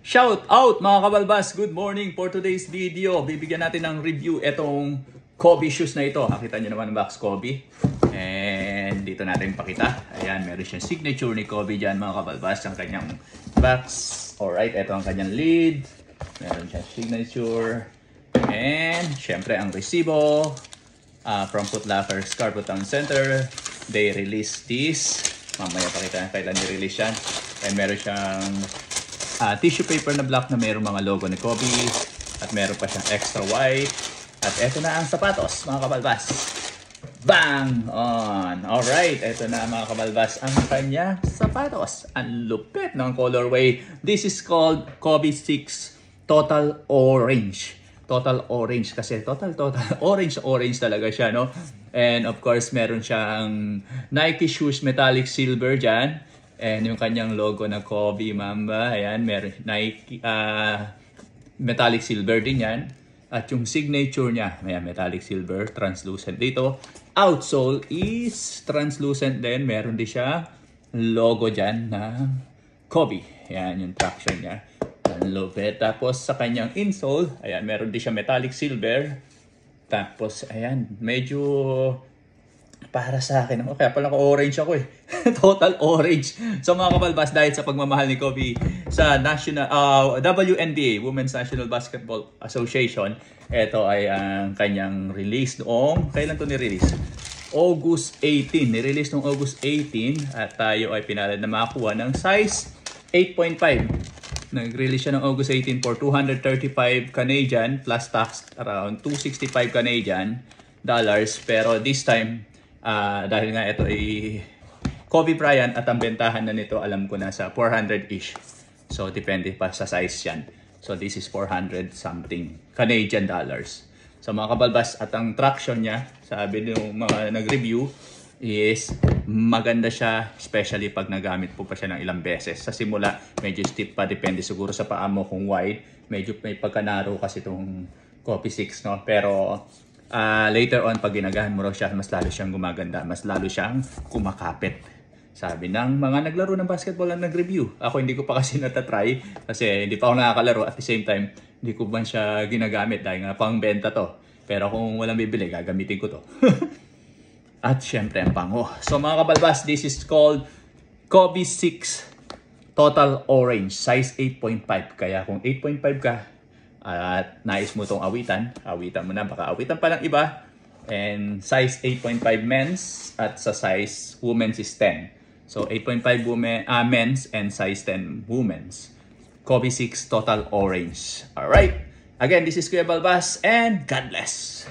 Shout out mga kabalbas! Good morning for today's video. Bibigyan natin ng review itong Kobe shoes na ito. Nakita nyo naman ang box Kobe. And dito natin pakita. Ayan, meron siyang signature ni Kobe dyan mga kabalbas. Ang kanyang box. Alright, ito ang kanyang lead. Meron siyang signature. And syempre ang resibo. From Foot Locker Scarborough Town Center. They released this. Mamaya pakita na kailan i-release yan. And meron siyang tissue paper na black na mayroong mga logo ni Kobe at meron pa siyang extra white at eto na ang sapatos mga kabalbas. Bang on! Alright, eto na mga kabalbas ang kanya sapatos. Ang lupit ng colorway. This is called Kobe 6 Total Orange. Total Orange kasi total orange talaga siya, no? And of course meron siyang Nike shoes metallic silver dyan. And yung kanyang logo na Kobe Mamba, ayan, meron Nike, metallic silver din yan. At yung signature niya, ayan, metallic silver, translucent dito. Outsole is translucent din, meron din siya logo dyan na Kobe. Ayan, yung traction niya. Ang lupit. Tapos sa kanyang insole, ayan, meron din siya metallic silver. Tapos, ayan, medyo para sa akin, kaya pala ko orange ako eh. Total orange. So mga kabalbas, dahil sa pagmamahal ni Kobe sa WNBA, Women's National Basketball Association, ito ay ang kanyang release noong, kailan to ni-release? August 18. Ni-release noong August 18 at tayo ay pinalad na makakuha ng size 8.5. Nag-release siya ng August 18 for 235 Canadian plus tax around 265 Canadian dollars. Pero this time, dahil nga ito ay Kobe Bryant at ang bentahan na nito alam ko nasa 400-ish. So depende pa sa size yan. So this is 400 something Canadian dollars. So mga kabalbas, at ang traction niya, sabi ng mga nag-review, is maganda siya, especially pag nagamit po pa siya ng ilang beses. Sa simula, medyo stiff pa, depende siguro sa paa mo kung wide. Medyo may pagka-narrow kasi itong Kobe 6, no? Pero later on, pag ginagahan mo raw siya, mas lalo siyang gumaganda, mas lalo siyang kumakapit. Sabi ng mga naglaro ng basketball ang nag-review. Ako hindi ko pa kasi natatry kasi hindi pa ako nakakalaro. At the same time, hindi ko ba siya ginagamit dahil nga pang benta to. Pero kung walang bibili, gagamitin ko to. At syempre ang pango. So mga kabalbas, this is called Kobe 6 Total Orange, size 8.5. Kaya kung 8.5 ka, at nais mo itong awitan mo na, baka awitan pa ng iba. And size 8.5 men's at sa size women's is 10. So 8.5 men's and size 10 women's. Kobe 6 Total Orange. Alright. Again, this is Kuya Balbas and God bless.